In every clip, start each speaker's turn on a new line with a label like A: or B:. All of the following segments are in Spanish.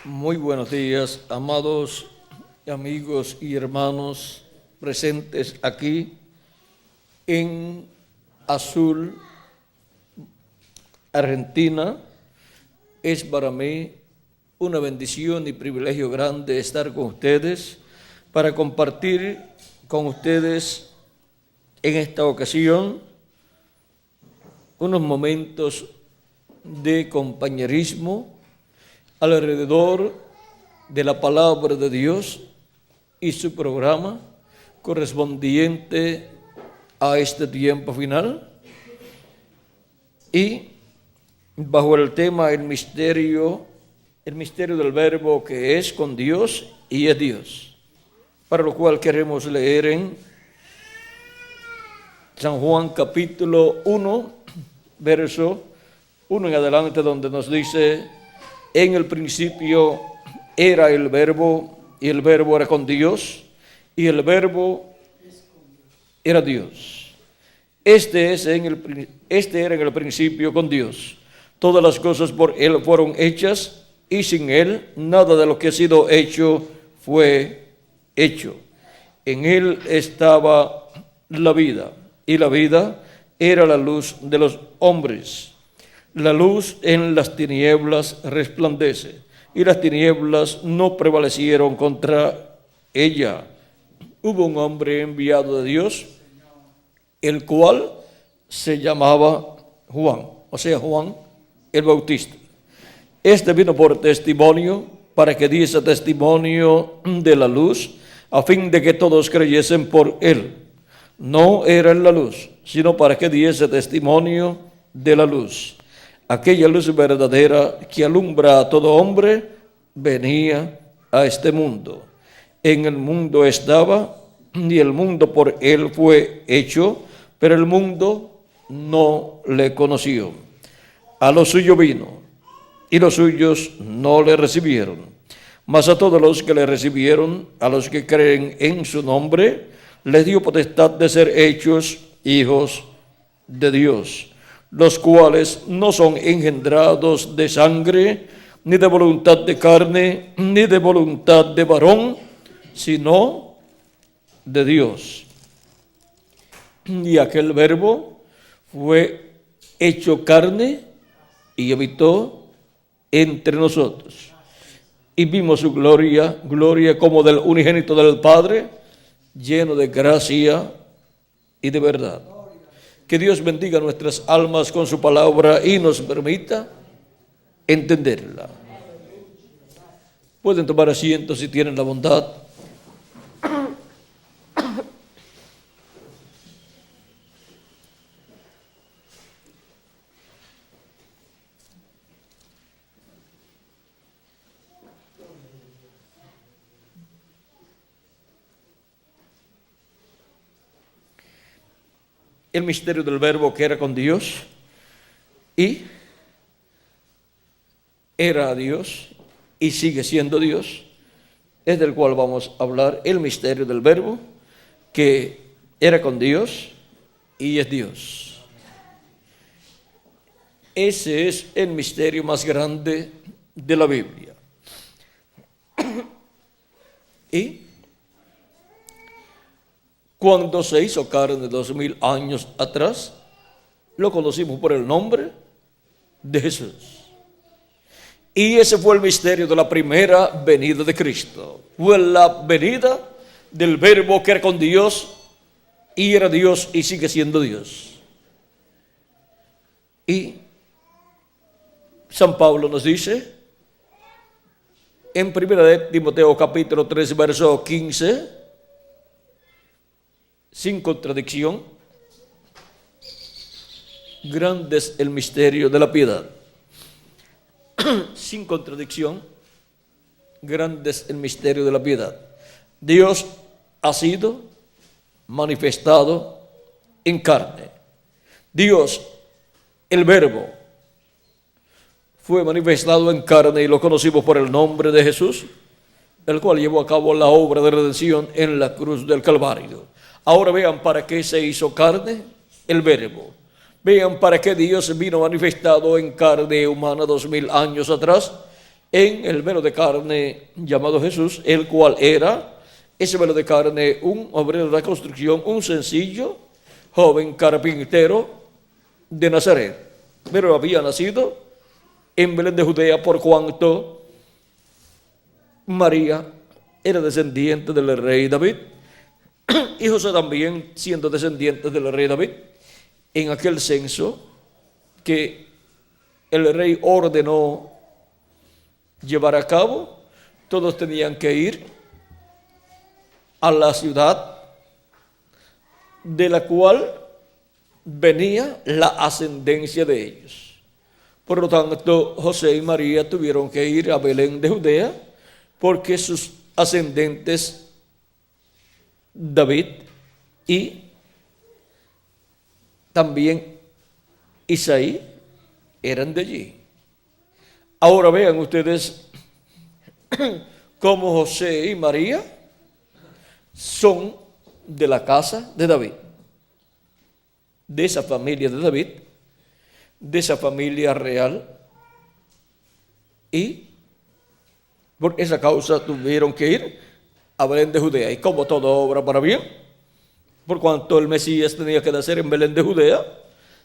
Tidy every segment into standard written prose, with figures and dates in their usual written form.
A: Muy buenos días, amados amigos y hermanos presentes aquí en Azul, Argentina. Es para mí una bendición y privilegio grande estar con ustedes para compartir con ustedes en esta ocasión unos momentos de compañerismo alrededor de la palabra de Dios y su programa correspondiente a este tiempo final, y bajo el tema el misterio del Verbo, que es con Dios y es Dios, para lo cual queremos leer en San Juan capítulo 1, verso 1 en adelante, donde nos dice: en el principio era el Verbo, y el Verbo era con Dios, y el Verbo era Dios. Este era en el principio con Dios. Todas las cosas por Él fueron hechas, y sin Él nada de lo que ha sido hecho fue hecho. En Él estaba la vida, y la vida era la luz de los hombres. La luz en las tinieblas resplandece, y las tinieblas no prevalecieron contra ella. Hubo un hombre enviado de Dios, el cual se llamaba Juan, o sea, Juan el Bautista. Este vino por testimonio, para que diese testimonio de la luz, a fin de que todos creyesen por él. No era en la luz, sino para que diese testimonio de la luz. Aquella luz verdadera que alumbra a todo hombre venía a este mundo. En el mundo estaba, y el mundo por él fue hecho, pero el mundo no le conoció. A lo suyo vino, y los suyos no le recibieron. Mas a todos los que le recibieron, a los que creen en su nombre, les dio potestad de ser hechos hijos de Dios, los cuales no son engendrados de sangre, ni de voluntad de carne, ni de voluntad de varón, sino de Dios. Y aquel Verbo fue hecho carne y habitó entre nosotros. Y vimos su gloria como del unigénito del Padre, lleno de gracia y de verdad. Que Dios bendiga nuestras almas con su palabra y nos permita entenderla. Pueden tomar asiento si tienen la bondad. El misterio del Verbo, que era con Dios y era Dios y sigue siendo Dios, es del cual vamos a hablar. El misterio del Verbo, que era con Dios y es Dios. Ese es el misterio más grande de la Biblia. Y cuando se hizo carne 2000 años atrás, lo conocimos por el nombre de Jesús. Y ese fue el misterio de la primera venida de Cristo. Fue la venida del Verbo, que era con Dios y era Dios y sigue siendo Dios. Y San Pablo nos dice en 1 de Timoteo capítulo 3, verso 15, sin contradicción: grande es el misterio de la piedad. Sin contradicción, grande es el misterio de la piedad. Dios ha sido manifestado en carne. Dios, el Verbo, fue manifestado en carne y lo conocimos por el nombre de Jesús, el cual llevó a cabo la obra de redención en la cruz del Calvario. Ahora vean para qué se hizo carne el Verbo. Vean para qué Dios vino manifestado en carne humana 2000 años atrás, en el velo de carne llamado Jesús, el cual era, ese velo de carne, un obrero de la construcción, un sencillo joven carpintero de Nazaret, pero había nacido en Belén de Judea, por cuanto María era descendiente del rey David, y José también siendo descendiente del rey David. En aquel censo que el rey ordenó llevar a cabo, todos tenían que ir a la ciudad de la cual venía la ascendencia de ellos. Por lo tanto, José y María tuvieron que ir a Belén de Judea, porque sus ascendentes, David y también Isaí, eran de allí. Ahora vean ustedes cómo José y María son de la casa de David, de esa familia de David, de esa familia real, y por esa causa tuvieron que ir a Belén de Judea. Y como todo obra para bien, por cuanto el Mesías tenía que nacer en Belén de Judea,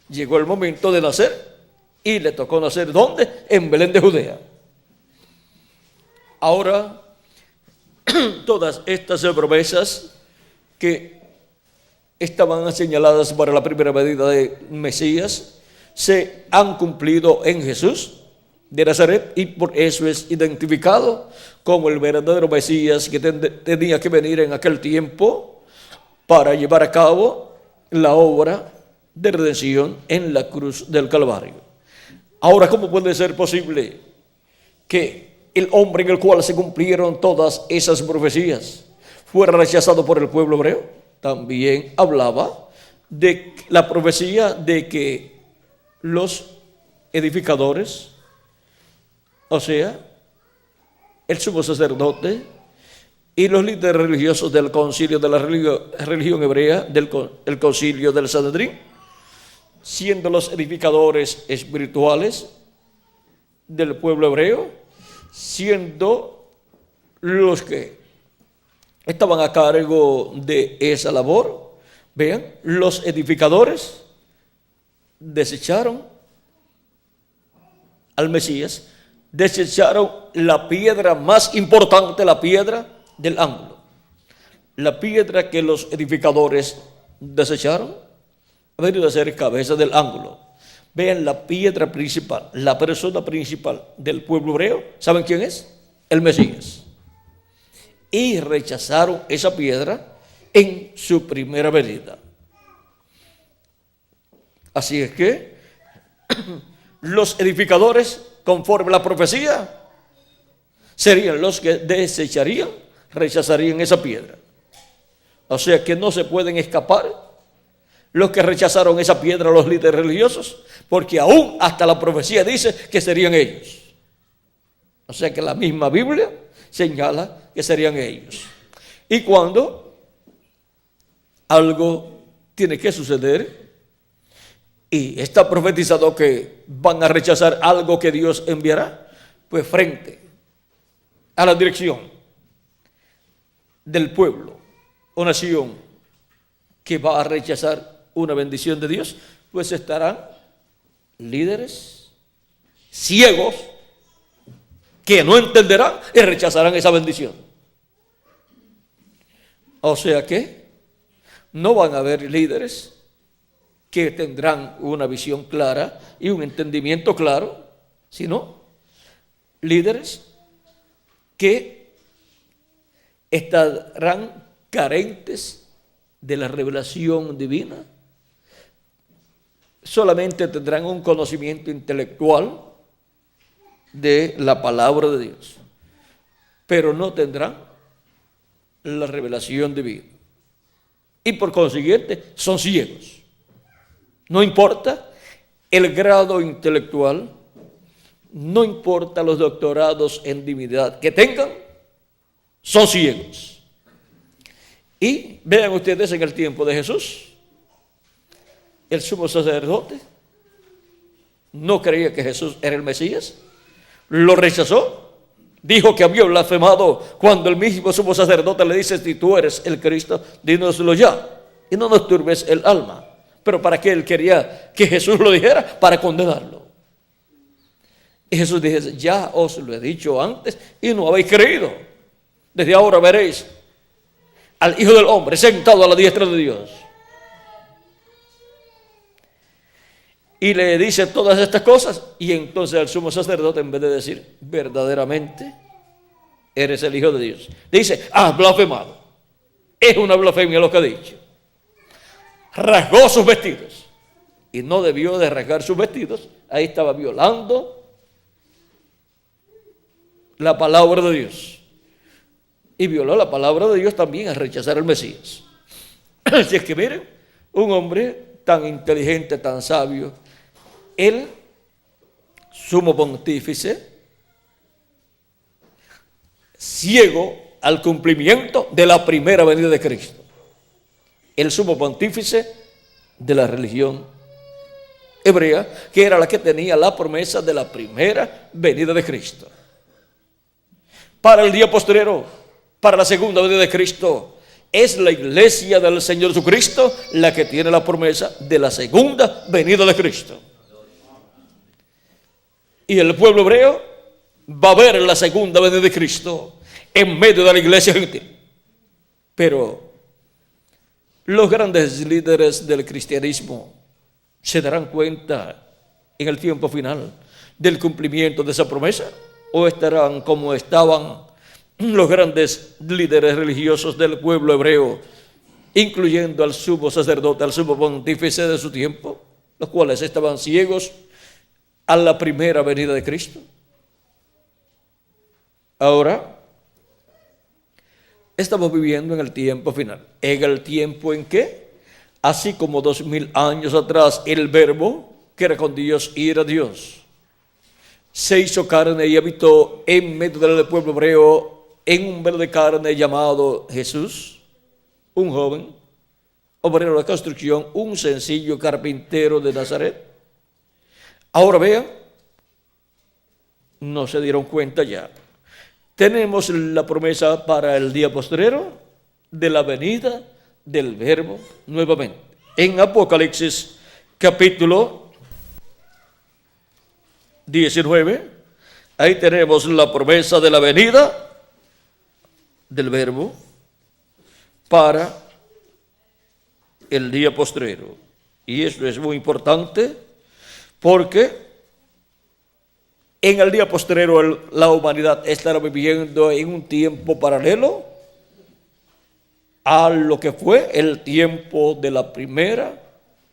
A: llegó el momento de nacer y le tocó nacer ¿dónde? En Belén de Judea. Ahora, todas estas promesas que estaban señaladas para la primera venida de Mesías se han cumplido en Jesús de Nazaret, y por eso es identificado como el verdadero Mesías que tenía que venir en aquel tiempo para llevar a cabo la obra de redención en la cruz del Calvario. Ahora, ¿cómo puede ser posible que el hombre en el cual se cumplieron todas esas profecías fuera rechazado por el pueblo hebreo? También hablaba de la profecía de que los edificadores, o sea, el sumo sacerdote y los líderes religiosos del concilio de la religión hebrea, el concilio del Sanedrín, siendo los edificadores espirituales del pueblo hebreo, siendo los que estaban a cargo de esa labor, vean, los edificadores desecharon al Mesías, desecharon la piedra más importante, la piedra del ángulo. La piedra que los edificadores desecharon ha venido a ser cabeza del ángulo. Vean, la piedra principal, la persona principal del pueblo hebreo, ¿saben quién es? El Mesías. Y rechazaron esa piedra en su primera venida. Así es que los edificadores, conforme a la profecía, serían los que desecharían, rechazarían esa piedra. O sea que no se pueden escapar los que rechazaron esa piedra, los líderes religiosos, porque aún hasta la profecía dice que serían ellos. O sea que la misma Biblia señala que serían ellos. Y cuando algo tiene que suceder y está profetizado que van a rechazar algo que Dios enviará, pues frente a la dirección del pueblo o nación que va a rechazar una bendición de Dios, pues estarán líderes ciegos que no entenderán y rechazarán esa bendición. O sea que no van a haber líderes que tendrán una visión clara y un entendimiento claro, sino líderes que estarán carentes de la revelación divina, solamente tendrán un conocimiento intelectual de la palabra de Dios, pero no tendrán la revelación divina. Y por consiguiente son ciegos. No importa el grado intelectual, no importa los doctorados en divinidad que tengan, son ciegos. Y vean ustedes, en el tiempo de Jesús, el sumo sacerdote no creía que Jesús era el Mesías, lo rechazó dijo que había blasfemado cuando el mismo sumo sacerdote le dice: si tú eres el Cristo, dínoslo ya y no nos turbes el alma. Pero ¿para qué él quería que Jesús lo dijera? Para condenarlo. Y Jesús dice: ya os lo he dicho antes y no habéis creído. Desde ahora veréis al Hijo del Hombre sentado a la diestra de Dios. Y le dice todas estas cosas, y entonces el sumo sacerdote, en vez de decir: verdaderamente eres el Hijo de Dios, dice: has blasfemado. Es una blasfemia lo que ha dicho. Rasgó sus vestidos, y no debió de rasgar sus vestidos. Ahí estaba violando la palabra de Dios, y violó la palabra de Dios también al rechazar al Mesías. Así es que miren, un hombre tan inteligente, tan sabio, el sumo pontífice, ciego al cumplimiento de la primera venida de Cristo, el sumo pontífice de la religión hebrea, que era la que tenía la promesa de la primera venida de Cristo. Para el día postrero, para la segunda venida de Cristo, es la iglesia del Señor Jesucristo la que tiene la promesa de la segunda venida de Cristo. Y el pueblo hebreo va a ver la segunda venida de Cristo en medio de la iglesia gentil. Pero los grandes líderes del cristianismo se darán cuenta en el tiempo final del cumplimiento de esa promesa, o estarán como estaban los grandes líderes religiosos del pueblo hebreo, incluyendo al sumo sacerdote, al sumo pontífice de su tiempo, los cuales estaban ciegos a la primera venida de Cristo. Ahora estamos viviendo en el tiempo final, en el tiempo en que, así como 2000 años atrás, el Verbo, que era con Dios y era Dios, se hizo carne y habitó en medio del pueblo hebreo en un velo de carne llamado Jesús, un joven obrero de construcción, un sencillo carpintero de Nazaret. Ahora vean, no se dieron cuenta ya. Tenemos la promesa para el día postrero de la venida del Verbo nuevamente. En Apocalipsis capítulo 19, ahí tenemos la promesa de la venida del Verbo para el día postrero. Y esto es muy importante porque en el día postrero la humanidad estará viviendo en un tiempo paralelo a lo que fue el tiempo de la primera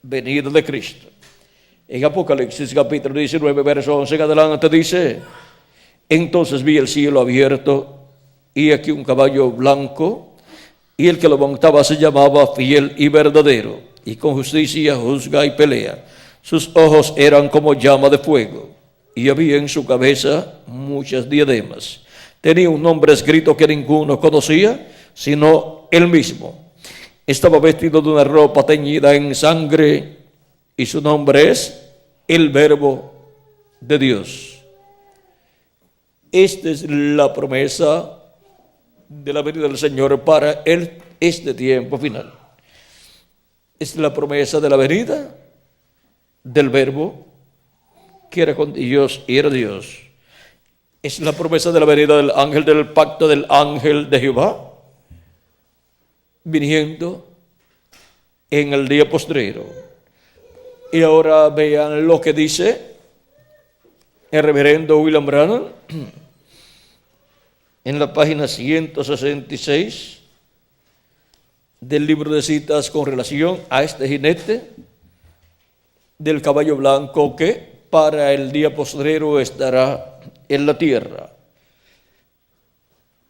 A: venida de Cristo. En Apocalipsis capítulo 19, verso 11 en adelante dice: entonces vi el cielo abierto y aquí un caballo blanco, y el que lo montaba se llamaba Fiel y Verdadero, y con justicia juzga y pelea. Sus ojos eran como llama de fuego, y había en su cabeza muchas diademas. Tenía un nombre escrito que ninguno conocía, sino él mismo. Estaba vestido de una ropa teñida en sangre, y su nombre es el Verbo de Dios. Esta es la promesa de la venida del Señor para este tiempo final. Es la promesa de la venida del Verbo, que era con Dios y era Dios. Es la promesa de la venida del ángel del pacto, del ángel de Jehová, viniendo en el día postrero. Y ahora vean lo que dice el reverendo William Branham en la página 166 del libro de citas con relación a este jinete del caballo blanco que para el día postrero estará en la tierra.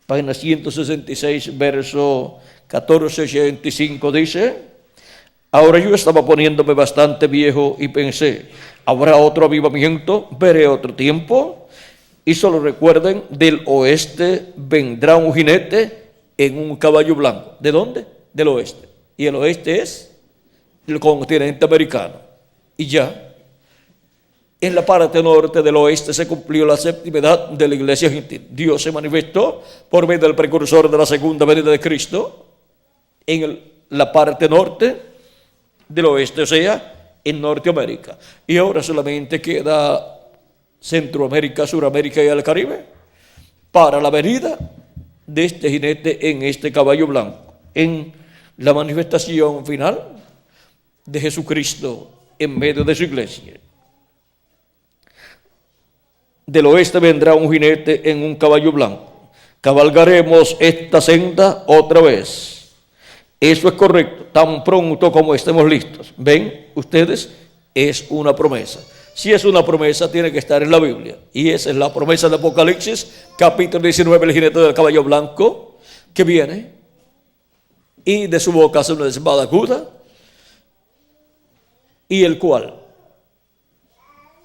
A: Página 166, verso 1485 dice: ahora yo estaba poniéndome bastante viejo y pensé, ¿habrá otro avivamiento? ¿Veré otro tiempo? Y solo recuerden, del oeste vendrá un jinete en un caballo blanco. ¿De dónde? Del oeste. Y el oeste es el continente americano. Y ya En la parte norte del oeste se cumplió la séptima edad de la iglesia gentil. Dios se manifestó por medio del precursor de la segunda venida de Cristo en la parte norte del oeste, o sea, en Norteamérica. Y ahora solamente queda Centroamérica, Suramérica y el Caribe para la venida de este jinete en este caballo blanco, en la manifestación final de Jesucristo en medio de su iglesia. Del oeste vendrá un jinete en un caballo blanco. Cabalgaremos esta senda otra vez. Eso es correcto, tan pronto como estemos listos. ¿Ven ustedes? Es una promesa. Si es una promesa, tiene que estar en la Biblia. Y esa es la promesa de Apocalipsis, capítulo 19, el jinete del caballo blanco, que viene, y de su boca hace una espada aguda, y el cual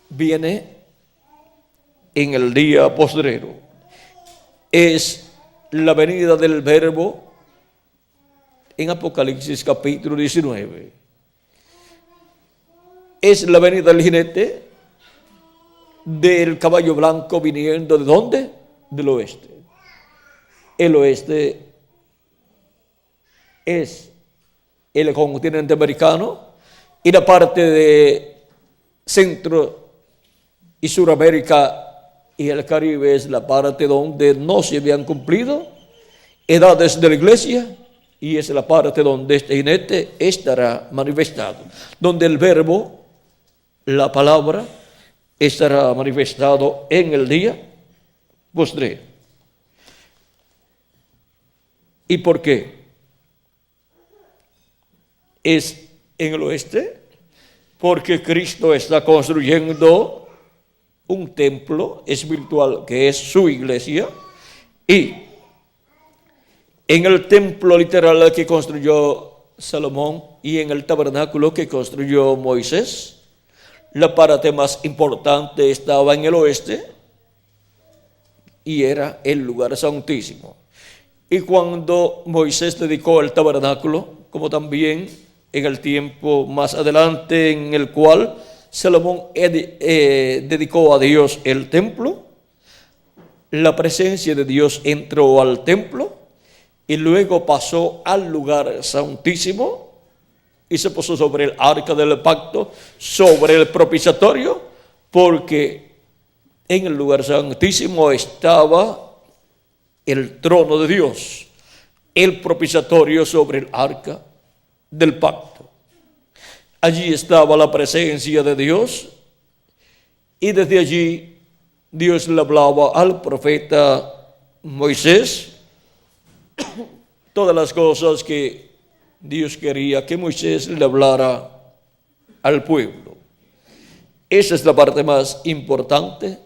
A: viene en el día postrero. Es la venida del Verbo en Apocalipsis capítulo 19. Es la venida del jinete del caballo blanco viniendo ¿de dónde? Del oeste. El oeste es el continente americano y la parte de Centro y Suramérica y el Caribe es la parte donde no se habían cumplido edades de la iglesia, y es la parte donde este jinete estará manifestado, donde el verbo, la palabra, estará manifestado en el día postrero. ¿Y por qué? Es en el oeste, porque Cristo está construyendo un templo espiritual que es su iglesia, y en el templo literal que construyó Salomón y en el tabernáculo que construyó Moisés, la parte más importante estaba en el oeste y era el lugar santísimo. Y cuando Moisés dedicó el tabernáculo, como también en el tiempo más adelante en el cual Salomón dedicó a Dios el templo, la presencia de Dios entró al templo y luego pasó al lugar santísimo y se posó sobre el arca del pacto, sobre el propiciatorio, porque en el lugar santísimo estaba el trono de Dios, el propiciatorio sobre el arca del pacto. Allí estaba la presencia de Dios y desde allí Dios le hablaba al profeta Moisés todas las cosas que Dios quería que Moisés le hablara al pueblo. Esa es la parte más importante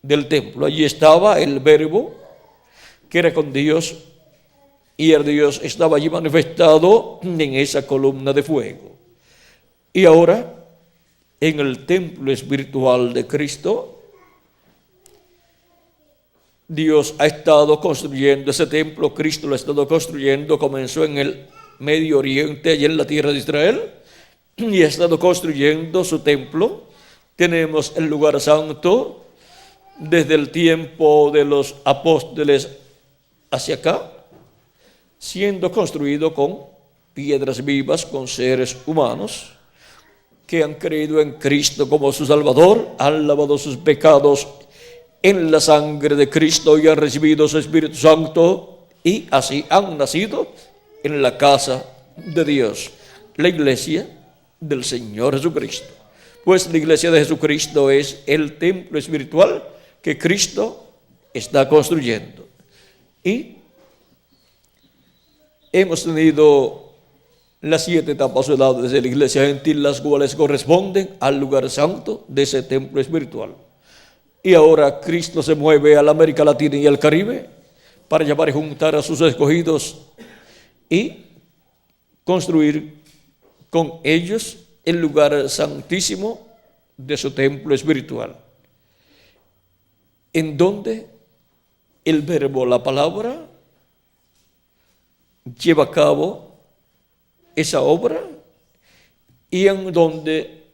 A: del templo. Allí estaba el verbo que era con Dios y el Dios estaba allí manifestado en esa columna de fuego. Y ahora, en el templo espiritual de Cristo, Dios ha estado construyendo ese templo, Cristo lo ha estado construyendo, comenzó en el Medio Oriente y en la tierra de Israel, y ha estado construyendo su templo. Tenemos el lugar santo desde el tiempo de los apóstoles hacia acá, siendo construido con piedras vivas, con seres humanos que han creído en Cristo como su Salvador, han lavado sus pecados en la sangre de Cristo y han recibido su Espíritu Santo, y así han nacido en la casa de Dios, la iglesia del Señor Jesucristo. Pues la iglesia de Jesucristo es el templo espiritual que Cristo está construyendo. Y hemos tenido las 7 etapas o edades de la iglesia gentil, las cuales corresponden al lugar santo de ese templo espiritual. Y ahora Cristo se mueve a la América Latina y al Caribe para llamar y juntar a sus escogidos y construir con ellos el lugar santísimo de su templo espiritual, en donde el verbo, la palabra, lleva a cabo esa obra, y en donde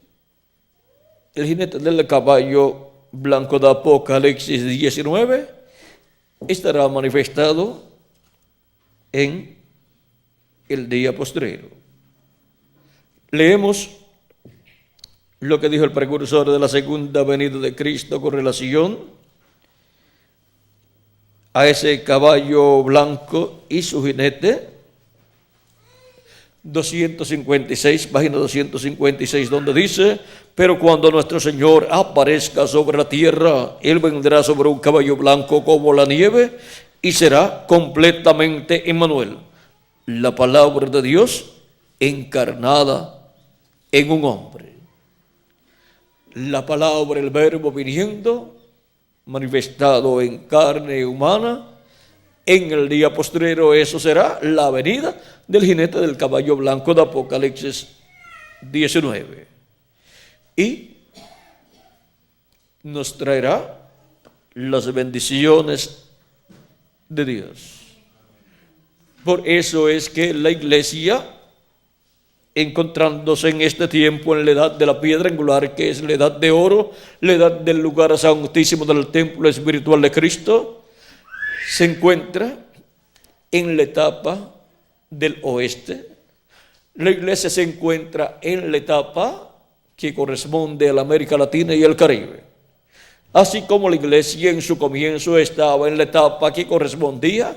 A: el jinete del caballo blanco de Apocalipsis 19 estará manifestado en el día postrero. Leemos lo que dijo el precursor de la segunda venida de Cristo con relación a ese caballo blanco y su jinete. 256, página 256, donde dice: pero cuando nuestro Señor aparezca sobre la tierra, Él vendrá sobre un caballo blanco como la nieve y será completamente Emmanuel, la palabra de Dios encarnada en un hombre. La palabra, el verbo viniendo, manifestado en carne humana. En el día postrero eso será la venida del jinete del caballo blanco de Apocalipsis 19. Y nos traerá las bendiciones de Dios. Por eso es que la iglesia, encontrándose en este tiempo en la edad de la piedra angular, que es la edad de oro, la edad del lugar santísimo del templo espiritual de Cristo, se encuentra en la etapa del oeste. La iglesia se encuentra en la etapa que corresponde a la América Latina y el Caribe. Así como la iglesia en su comienzo estaba en la etapa que correspondía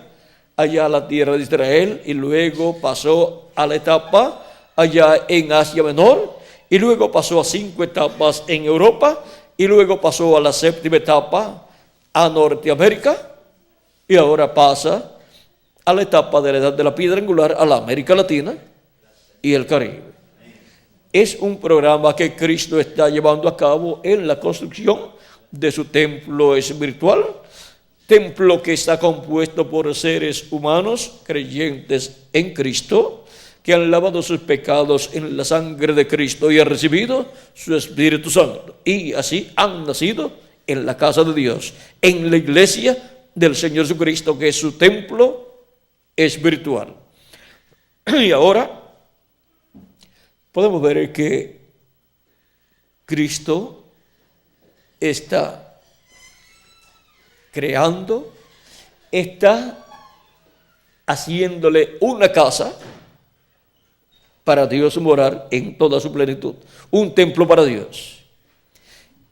A: allá a la tierra de Israel, y luego pasó a la etapa allá en Asia Menor, y luego pasó a 5 etapas en Europa, y luego pasó a la 7ª etapa a Norteamérica, y ahora pasa a la etapa de la edad de la piedra angular a la América Latina y el Caribe. Es un programa que Cristo está llevando a cabo en la construcción de su templo espiritual, templo que está compuesto por seres humanos creyentes en Cristo, que han lavado sus pecados en la sangre de Cristo y han recibido su Espíritu Santo, y así han nacido en la casa de Dios, en la iglesia del Señor Jesucristo, que es su templo espiritual. Y ahora podemos ver que Cristo está creando, está haciéndole una casa para Dios morar en toda su plenitud, un templo para Dios.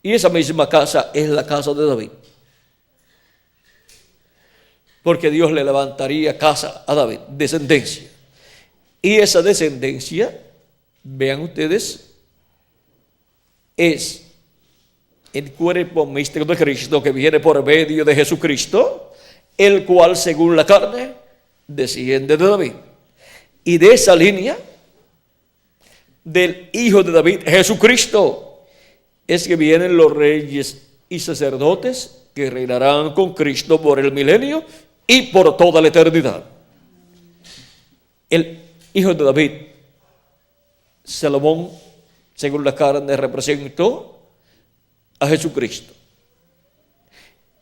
A: Y esa misma casa es la casa de David, porque Dios le levantaría casa a David, descendencia. Y esa descendencia, vean ustedes, es el cuerpo místico de Cristo, que viene por medio de Jesucristo, el cual según la carne desciende de David. Y de esa línea del Hijo de David, Jesucristo, es que vienen los reyes y sacerdotes que reinarán con Cristo por el milenio y por toda la eternidad. El Hijo de David, Salomón, según la carne, representó a Jesucristo.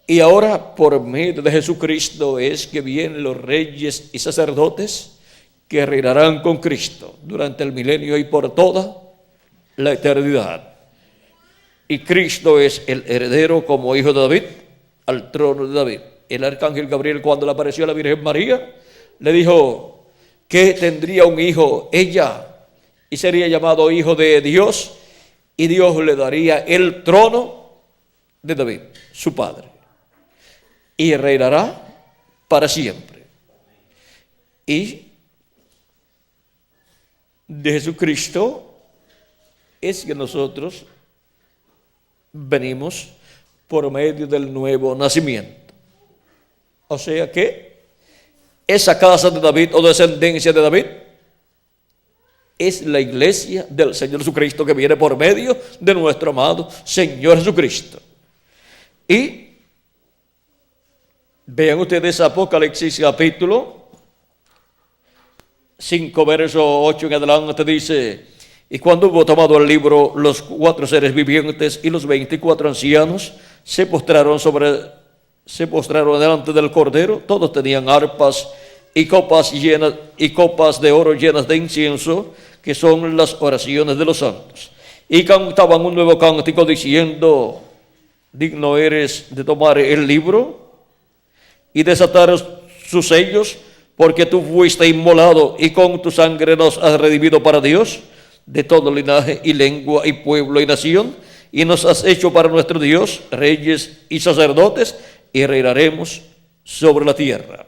A: Y ahora, por medio de Jesucristo, es que vienen los reyes y sacerdotes que reinarán con Cristo durante el milenio y por toda la eternidad. Y Cristo es el heredero como hijo de David al trono de David. El arcángel Gabriel, cuando le apareció a la Virgen María, le dijo que tendría un hijo ella y sería llamado hijo de Dios, y Dios le daría el trono de David, su padre, y reinará para siempre. Y de Jesucristo es que nosotros venimos por medio del nuevo nacimiento. O sea que esa casa de David o descendencia de David es la iglesia del Señor Jesucristo, que viene por medio de nuestro amado Señor Jesucristo. Y vean ustedes Apocalipsis capítulo 5, verso 8 en adelante, dice: y cuando hubo tomado el libro, los 4 seres vivientes y los 24 ancianos se postraron delante del Cordero. Todos tenían arpas y copas de oro llenas de incienso, que son las oraciones de los santos. y cantaban un nuevo cántico diciendo: digno eres de tomar el libro y desatar sus sellos, porque tú fuiste inmolado y con tu sangre nos has redimido para Dios de todo linaje y lengua y pueblo y nación, y nos has hecho para nuestro Dios reyes y sacerdotes, y reinaremos sobre la tierra.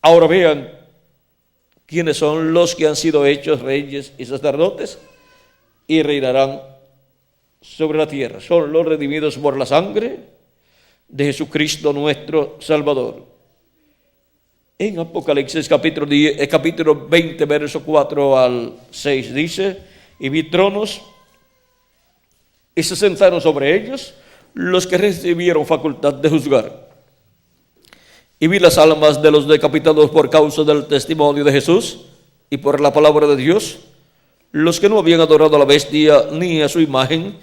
A: Ahora vean quiénes son los que han sido hechos reyes y sacerdotes y reinarán sobre la tierra. Son los redimidos por la sangre de Jesucristo nuestro Salvador. En Apocalipsis capítulo 20, verso 4 al 6 dice: y vi tronos y se sentaron sobre ellos los que recibieron facultad de juzgar. Y vi las almas de los decapitados por causa del testimonio de Jesús y por la palabra de Dios, los que no habían adorado a la bestia ni a su imagen,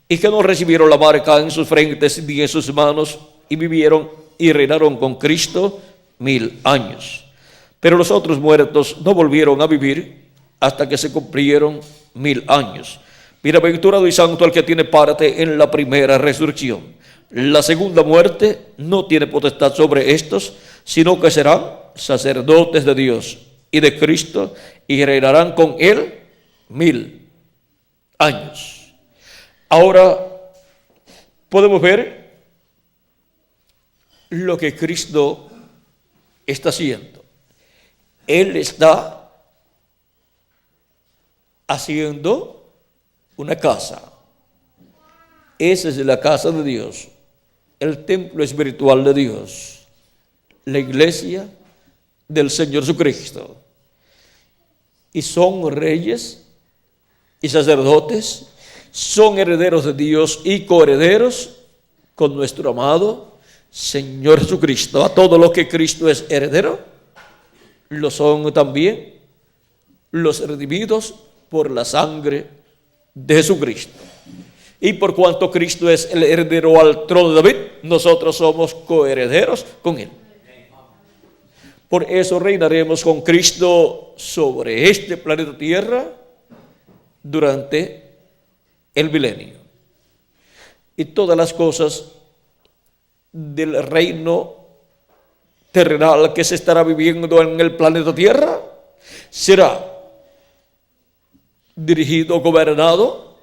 A: y que no recibieron la marca en sus frentes ni en sus manos, y vivieron y reinaron con Cristo 1000 años. Pero los otros muertos no volvieron a vivir hasta que se cumplieron 1000 años. Bienaventurado y santo el que tiene parte en la primera resurrección. La segunda muerte no tiene potestad sobre estos, sino que serán sacerdotes de Dios y de Cristo, y reinarán con él 1000 años. Ahora podemos ver lo que Cristo está haciendo. Él está haciendo una casa. Esa es la casa de Dios, el templo espiritual de Dios, la iglesia del Señor Jesucristo. Y son reyes y sacerdotes, son herederos de Dios y coherederos con nuestro amado Señor Jesucristo. A todo lo que Cristo es heredero, lo son también los redimidos por la sangre de Jesucristo. Y por cuanto Cristo es el heredero al trono de David, nosotros somos coherederos con él. Por eso reinaremos con Cristo sobre este planeta Tierra durante el milenio. Y todas las cosas del reino terrenal que se estará viviendo en el planeta Tierra será dirigido, gobernado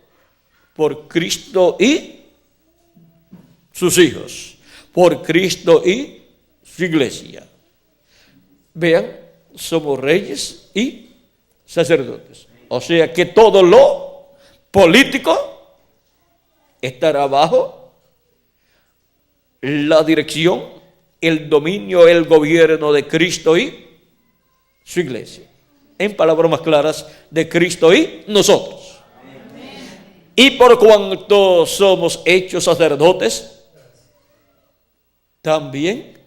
A: por Cristo y sus hijos, por Cristo y su iglesia. Vean, somos reyes y sacerdotes. O sea que todo lo político estará bajo la dirección, el dominio, el gobierno de Cristo y su iglesia. En palabras más claras, de Cristo y nosotros. Y por cuanto somos hechos sacerdotes, también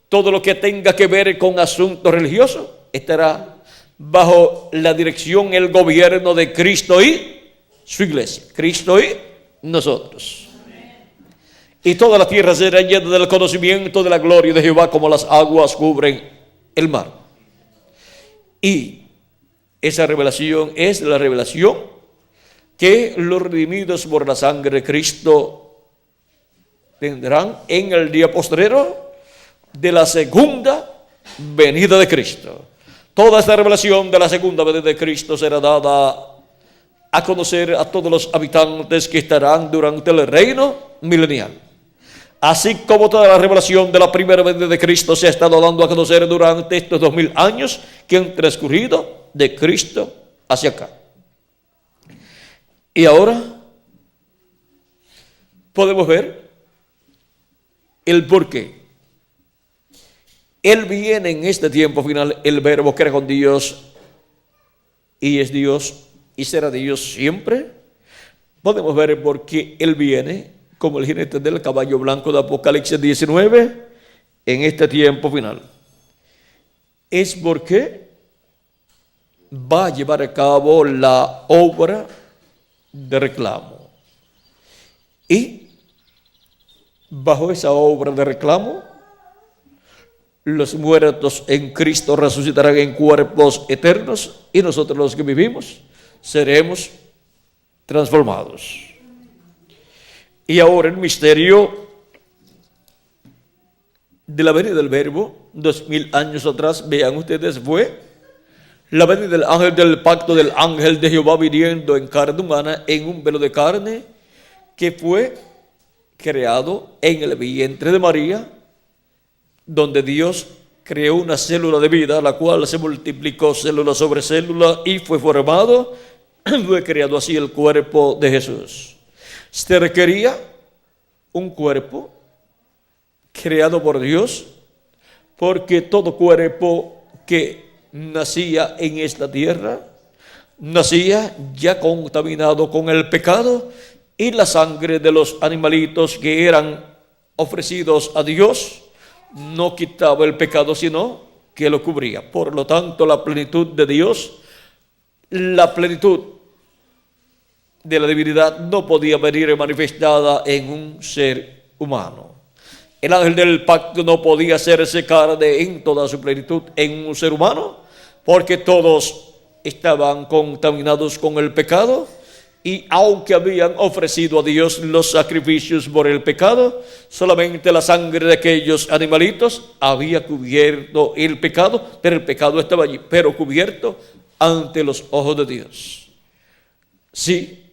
A: todo lo que tenga que ver con asuntos religiosos estará bajo la dirección, el gobierno de Cristo y su iglesia, Cristo y nosotros. Y toda la tierra será llena del conocimiento de la gloria de Jehová, como las aguas cubren el mar. Y esa revelación es la revelación que los redimidos por la sangre de Cristo tendrán en el día postrero de la segunda venida de Cristo. Toda esta revelación de la segunda venida de Cristo será dada a conocer a todos los habitantes que estarán durante el reino milenial. Así como toda la revelación de la primera venida de Cristo se ha estado dando a conocer durante estos 2000 años que han transcurrido de Cristo hacia acá. Y ahora podemos ver el porqué. Él viene en este tiempo final, el Verbo que era con Dios y es Dios y será Dios siempre. Podemos ver por qué Él viene como el jinete del caballo blanco de Apocalipsis 19 en este tiempo final. Es porque va a llevar a cabo la obra de reclamo. Y bajo esa obra de reclamo, los muertos en Cristo resucitarán en cuerpos eternos y nosotros los que vivimos seremos transformados. Y ahora el misterio de la venida del Verbo, 2000 años atrás, vean ustedes, fue la venida del ángel del pacto, del ángel de Jehová viniendo en carne humana, en un velo de carne, que fue creado en el vientre de María, donde Dios creó una célula de vida, la cual se multiplicó célula sobre célula y fue formado, fue creado así el cuerpo de Jesús. Se requería un cuerpo creado por Dios, porque todo cuerpo que nacía en esta tierra, nacía ya contaminado con el pecado, y la sangre de los animalitos que eran ofrecidos a Dios no quitaba el pecado, sino que lo cubría. Por lo tanto, la plenitud de Dios, la plenitud de la divinidad no podía venir manifestada en un ser humano. El ángel del pacto no podía hacerse carne en toda su plenitud en un ser humano, porque todos estaban contaminados con el pecado, y aunque habían ofrecido a Dios los sacrificios por el pecado, solamente la sangre de aquellos animalitos había cubierto el pecado, pero el pecado estaba allí, pero cubierto ante los ojos de Dios. Sí,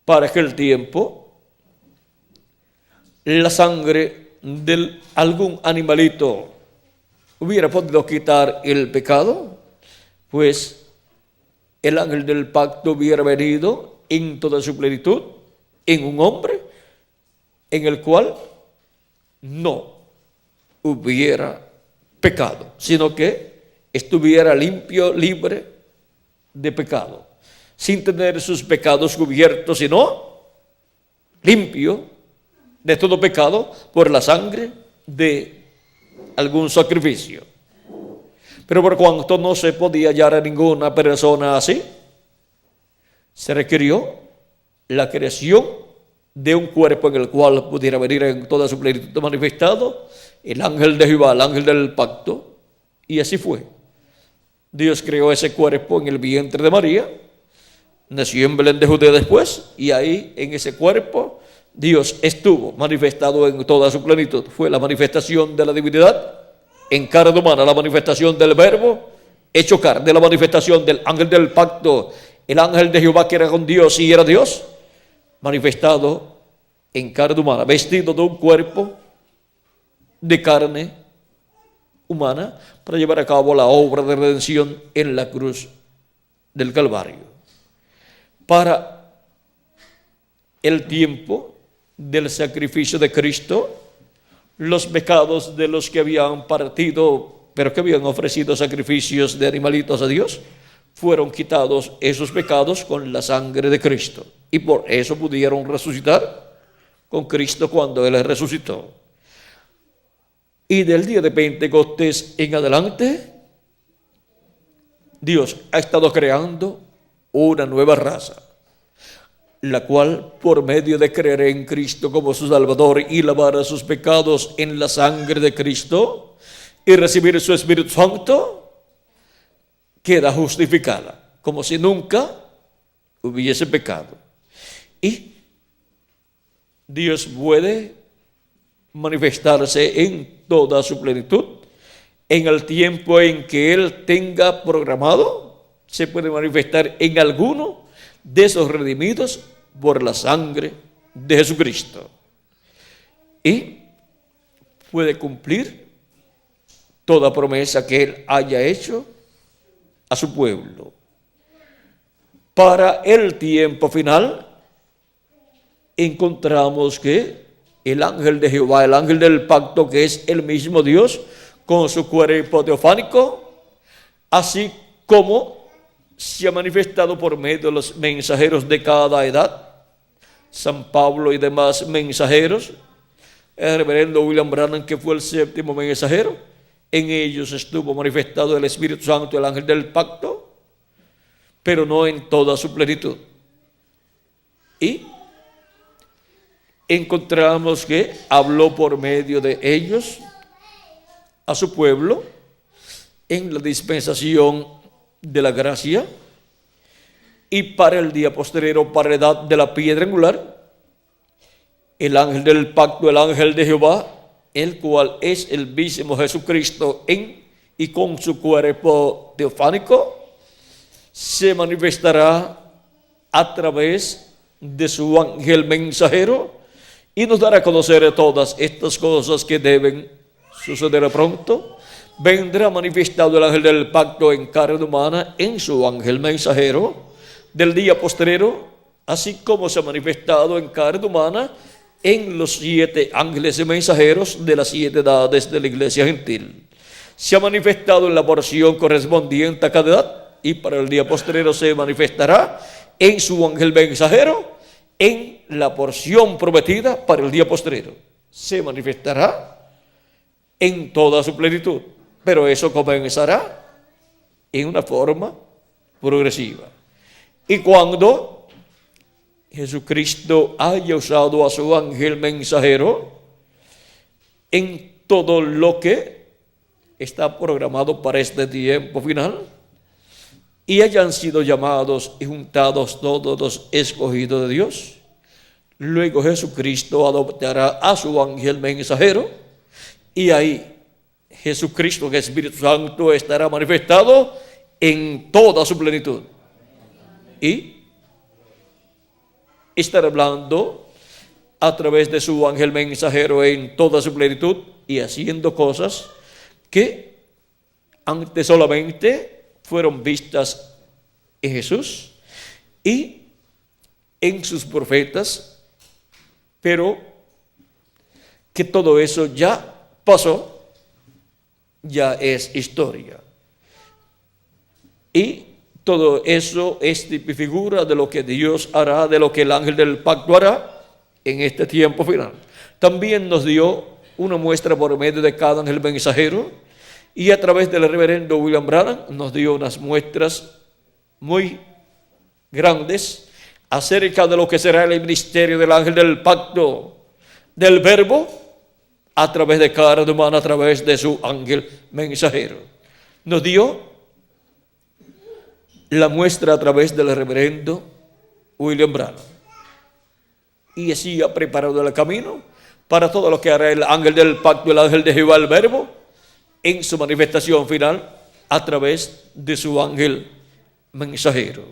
A: para aquel tiempo, la sangre de algún animalito hubiera podido quitar el pecado, pues el ángel del pacto hubiera venido en toda su plenitud en un hombre en el cual no hubiera pecado, sino que estuviera limpio, libre de pecado, sin tener sus pecados cubiertos, sino limpio de todo pecado por la sangre de algún sacrificio. Pero por cuanto no se podía hallar a ninguna persona así, se requirió la creación de un cuerpo en el cual pudiera venir en toda su plenitud manifestado el ángel de Jehová, el ángel del pacto, y así fue. Dios creó ese cuerpo en el vientre de María, nació en Belén de Judea después, y ahí en ese cuerpo Dios estuvo manifestado en toda su plenitud. Fue la manifestación de la divinidad en carne humana, la manifestación del Verbo hecho carne, la manifestación del ángel del pacto, el ángel de Jehová que era con Dios y era Dios, manifestado en carne humana, vestido de un cuerpo de carne humana para llevar a cabo la obra de redención en la cruz del Calvario. Para el tiempo del sacrificio de Cristo, los pecados de los que habían partido, pero que habían ofrecido sacrificios de animalitos a Dios, fueron quitados esos pecados con la sangre de Cristo. Y por eso pudieron resucitar con Cristo cuando Él resucitó. Y del día de Pentecostés en adelante, Dios ha estado creando una nueva raza, la cual, por medio de creer en Cristo como su Salvador y lavar sus pecados en la sangre de Cristo y recibir su Espíritu Santo, queda justificada, como si nunca hubiese pecado. Y Dios puede manifestarse en toda su plenitud en el tiempo en que Él tenga programado. Se puede manifestar en alguno de esos redimidos por la sangre de Jesucristo, y puede cumplir toda promesa que Él haya hecho a su pueblo. Para el tiempo final, encontramos que el ángel de Jehová, el ángel del pacto, que es el mismo Dios con su cuerpo teofánico, así como se ha manifestado por medio de los mensajeros de cada edad, San Pablo y demás mensajeros, el reverendo William Branham, que fue el séptimo mensajero, en ellos estuvo manifestado el Espíritu Santo, el ángel del pacto, pero no en toda su plenitud. Y encontramos que habló por medio de ellos a su pueblo en la dispensación de la gracia, Y para el día posterior, para la edad de la piedra angular, el ángel del pacto, el ángel de Jehová, el cual es el mismo Jesucristo en y con su cuerpo teofánico, se manifestará a través de su ángel mensajero y nos dará a conocer todas estas cosas que deben suceder pronto. Vendrá manifestado el ángel del pacto en carne humana en su ángel mensajero del día postrero, así como se ha manifestado en carne humana en los 7 ángeles mensajeros de las 7 edades de la iglesia gentil. Se ha manifestado en la porción correspondiente a cada edad, y para el día postrero se manifestará en su ángel mensajero en la porción prometida para el día postrero. Se manifestará en toda su plenitud, pero eso comenzará en una forma progresiva. Y cuando Jesucristo haya usado a su ángel mensajero en todo lo que está programado para este tiempo final, y hayan sido llamados y juntados todos los escogidos de Dios, luego Jesucristo adoptará a su ángel mensajero, y ahí Jesucristo, el Espíritu Santo, estará manifestado en toda su plenitud. Y estará hablando a través de su ángel mensajero en toda su plenitud y haciendo cosas que antes solamente fueron vistas en Jesús y en sus profetas, pero que todo eso ya pasó, ya es historia. Y todo eso es figura de lo que Dios hará, de lo que el ángel del pacto hará en este tiempo final. También nos dio una muestra por medio de cada ángel mensajero, y a través del reverendo William Branham nos dio unas muestras muy grandes acerca de lo que será el ministerio del ángel del pacto, del verbo, a través de carne humana, a través de su ángel mensajero. Nos dio la muestra a través del reverendo William Branham. Y así ha preparado el camino para todo lo que hará el ángel del pacto, el ángel de Jehová, el verbo, en su manifestación final a través de su ángel mensajero.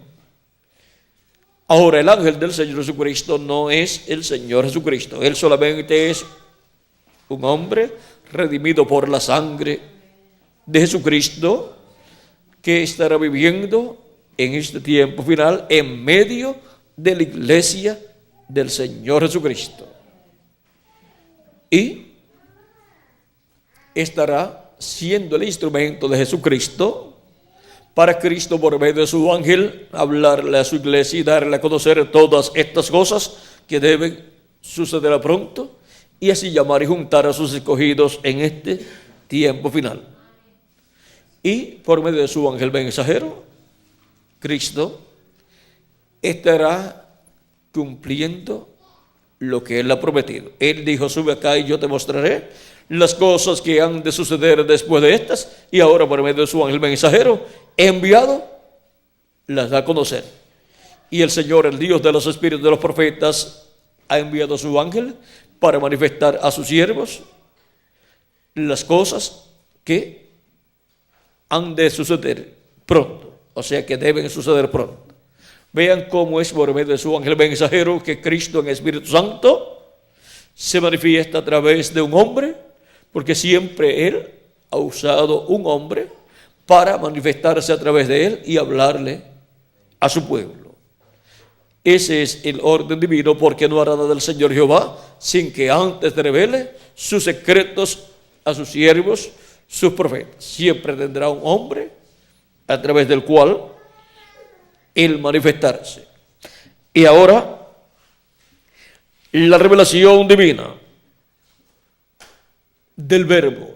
A: Ahora, el ángel del Señor Jesucristo no es el Señor Jesucristo. Él solamente es un hombre redimido por la sangre de Jesucristo, que estará viviendo en este tiempo final en medio de la iglesia del Señor Jesucristo. Y estará siendo el instrumento de Jesucristo para Cristo, por medio de su ángel, hablarle a su iglesia y darle a conocer todas estas cosas que deben suceder pronto, y así llamar y juntar a sus escogidos en este tiempo final. Y por medio de su ángel mensajero, Cristo estará cumpliendo lo que Él ha prometido. Él dijo: sube acá y yo te mostraré las cosas que han de suceder después de estas. Y ahora, por medio de su ángel mensajero enviado, las da a conocer. Y el Señor, el Dios de los espíritus de los profetas, ha enviado a su ángel para manifestar a sus siervos las cosas que han de suceder pronto, o sea, que deben suceder pronto. Vean cómo es por medio de su ángel mensajero que Cristo en Espíritu Santo se manifiesta a través de un hombre, porque siempre Él ha usado un hombre para manifestarse a través de Él y hablarle a su pueblo. Ese es el orden divino, porque no hará nada del Señor Jehová sin que antes revele sus secretos a sus siervos, sus profetas. Siempre tendrá un hombre a través del cual Él manifestarse. Y ahora, la revelación divina del verbo,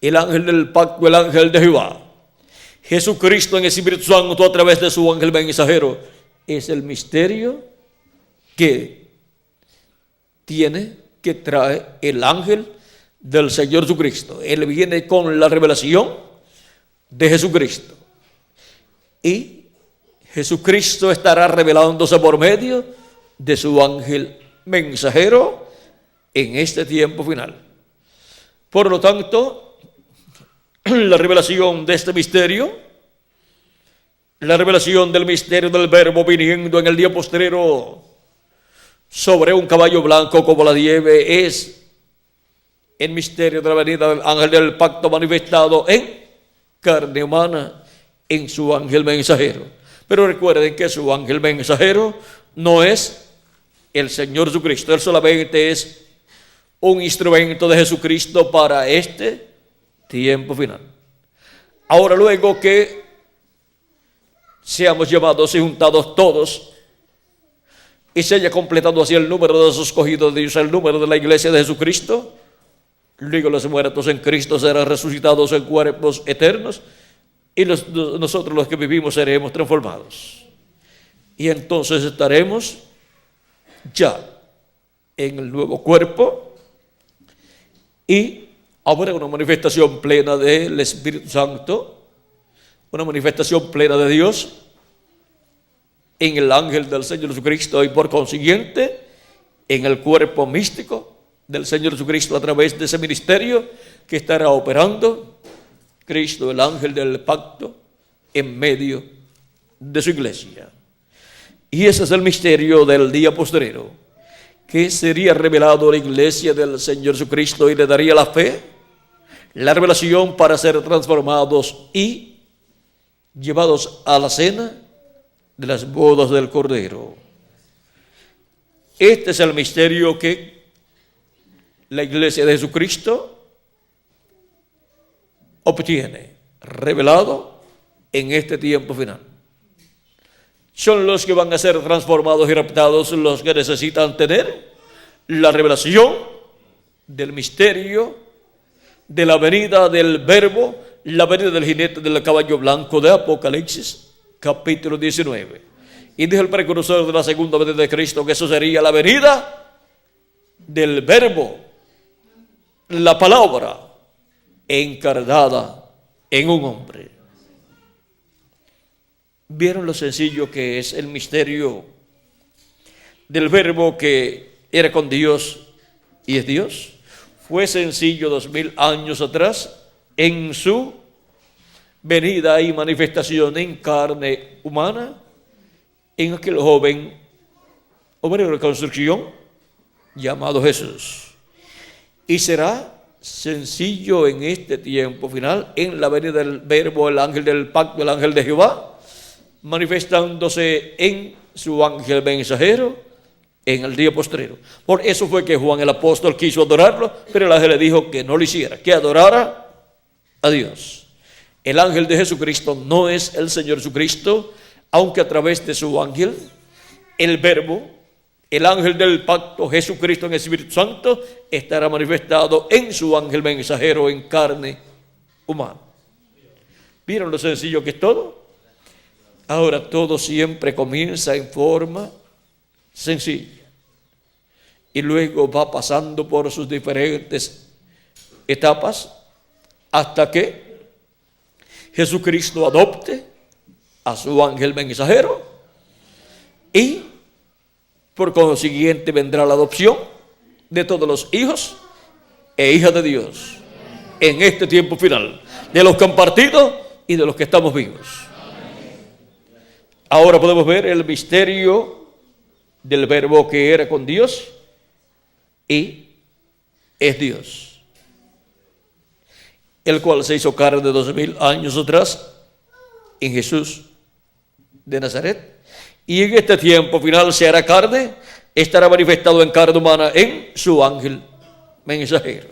A: el ángel del pacto, el ángel de Jehová, Jesucristo en el Espíritu Santo a través de su ángel mensajero, es el misterio que trae el ángel del Señor Jesucristo. Él viene con la revelación de Jesucristo. Y Jesucristo estará revelándose por medio de su ángel mensajero en este tiempo final. Por lo tanto, la revelación de este misterio, la revelación del misterio del Verbo viniendo en el día postrero sobre un caballo blanco como la nieve, es el misterio de la venida del ángel del pacto manifestado en carne humana, en su ángel mensajero. Pero recuerden que su ángel mensajero no es el Señor Jesucristo. Él solamente es un instrumento de Jesucristo para este tiempo final. Ahora, luego que seamos llamados y juntados todos y se haya completado así el número de los escogidos de Dios, el número de la iglesia de Jesucristo, luego los muertos en Cristo serán resucitados en cuerpos eternos y nosotros los que vivimos seremos transformados. Y entonces estaremos ya en el nuevo cuerpo y habrá una manifestación plena del Espíritu Santo, una manifestación plena de Dios en el ángel del Señor Jesucristo y por consiguiente en el cuerpo místico del Señor Jesucristo a través de ese ministerio que estará operando Cristo, el ángel del pacto, en medio de su iglesia. Y ese es el misterio del día postrero, que sería revelado a la iglesia del Señor Jesucristo y le daría la fe, la revelación para ser transformados y llevados a la cena de las bodas del Cordero. Este es el misterio que la iglesia de Jesucristo obtiene, revelado en este tiempo final. Son los que van a ser transformados y raptados los que necesitan tener la revelación del misterio de la venida del Verbo, la venida del jinete del caballo blanco de Apocalipsis, capítulo 19. Y dijo el precursor de la segunda venida de Cristo que eso sería la venida del Verbo, la palabra encarnada en un hombre. ¿Vieron lo sencillo que es el misterio del Verbo que era con Dios y es Dios? Fue sencillo 2000 años atrás en su venida y manifestación en carne humana en aquel joven obrero de construcción llamado Jesús. Y será sencillo en este tiempo final, en la venida del Verbo, el ángel del pacto, el ángel de Jehová, manifestándose en su ángel mensajero en el día postrero. Por eso fue que Juan el apóstol quiso adorarlo, pero el ángel le dijo que no lo hiciera, que adorara a Dios. El ángel de Jesucristo no es el Señor Jesucristo, aunque a través de su ángel, el Verbo, el ángel del pacto, Jesucristo en el Espíritu Santo, estará manifestado en su ángel mensajero en carne humana. ¿Vieron lo sencillo que es todo? Ahora todo siempre comienza en forma sencilla y luego va pasando por sus diferentes etapas hasta que Jesucristo adopte a su ángel mensajero y por consiguiente vendrá la adopción de todos los hijos e hijas de Dios en este tiempo final, de los que han partido y de los que estamos vivos. Ahora podemos ver el misterio del Verbo que era con Dios y es Dios, el cual se hizo carne de 2000 años atrás en Jesús de Nazaret, y en este tiempo final se hará carne, estará manifestado en carne humana en su ángel mensajero.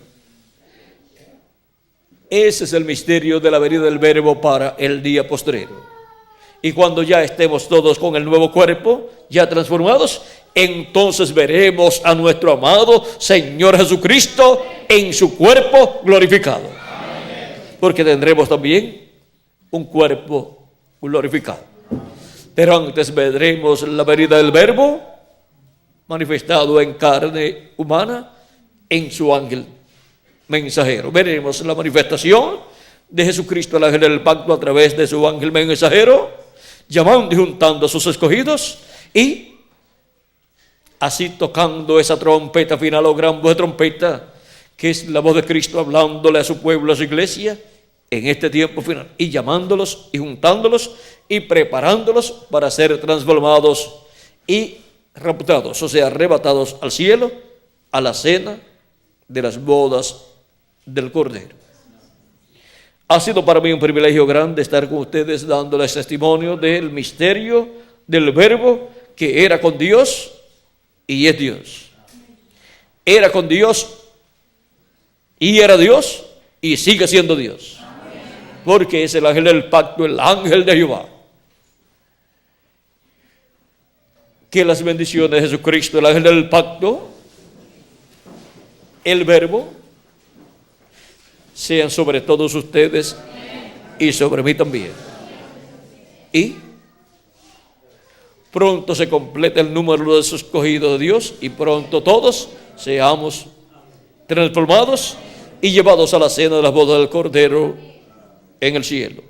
A: Ese es el misterio de la venida del Verbo para el día postrero. Y cuando ya estemos todos con el nuevo cuerpo, ya transformados, entonces veremos a nuestro amado Señor Jesucristo en su cuerpo glorificado. Porque tendremos también un cuerpo glorificado. Pero antes veremos la venida del Verbo manifestado en carne humana en su ángel mensajero. Veremos la manifestación de Jesucristo, el ángel del pacto, a través de su ángel mensajero, llamando y juntando a sus escogidos y así tocando esa trompeta final o gran voz de trompeta, que es la voz de Cristo hablándole a su pueblo, a su iglesia, en este tiempo final, y llamándolos y juntándolos y preparándolos para ser transformados y raptados, o sea, arrebatados al cielo, a la cena de las bodas del Cordero. Ha sido para mí un privilegio grande estar con ustedes dándoles testimonio del misterio del Verbo que era con Dios y es Dios. Era con Dios y era Dios y sigue siendo Dios. Porque es el ángel del pacto, el ángel de Jehová. Que las bendiciones de Jesucristo, el ángel del pacto, el Verbo, sean sobre todos ustedes y sobre mí también. Y pronto se completa el número de sus escogidos de Dios y pronto todos seamos transformados y llevados a la cena de las bodas del Cordero en el cielo.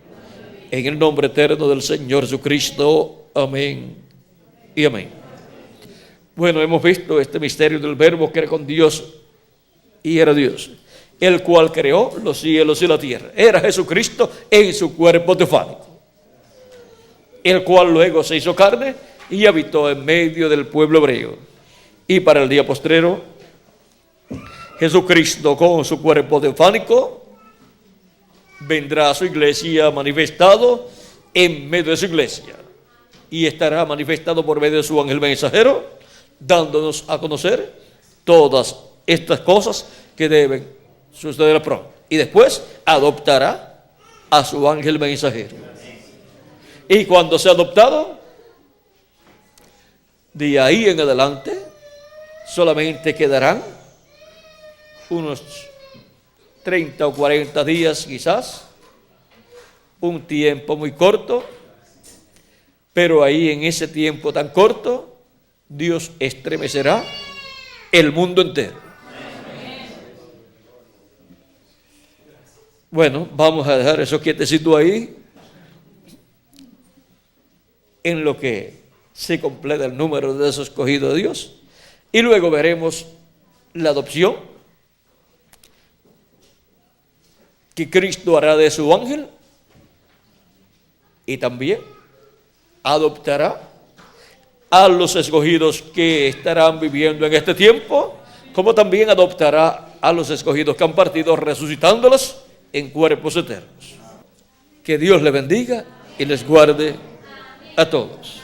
A: En el nombre eterno del Señor Jesucristo. Amén y amén. Bueno, hemos visto este misterio del Verbo que era con Dios y era Dios, el cual creó los cielos y la tierra. Era Jesucristo en su cuerpo teofánico, el cual luego se hizo carne y habitó en medio del pueblo hebreo. Y para el día postrero, Jesucristo con su cuerpo teofánico vendrá a su iglesia manifestado en medio de su iglesia y estará manifestado por medio de su ángel mensajero, dándonos a conocer todas estas cosas que deben suceder pronto. Y después adoptará a su ángel mensajero. Y cuando sea adoptado, de ahí en adelante solamente quedarán unos 30 o 40 días quizás, un tiempo muy corto, pero ahí en ese tiempo tan corto, Dios estremecerá el mundo entero. Bueno, vamos a dejar eso quietecito ahí, en lo que se completa el número de esos escogidos de Dios, y luego veremos la adopción que Cristo hará de su ángel y también adoptará a los escogidos que estarán viviendo en este tiempo, como también adoptará a los escogidos que han partido, resucitándolos en cuerpos eternos. Que Dios les bendiga y les guarde a todos.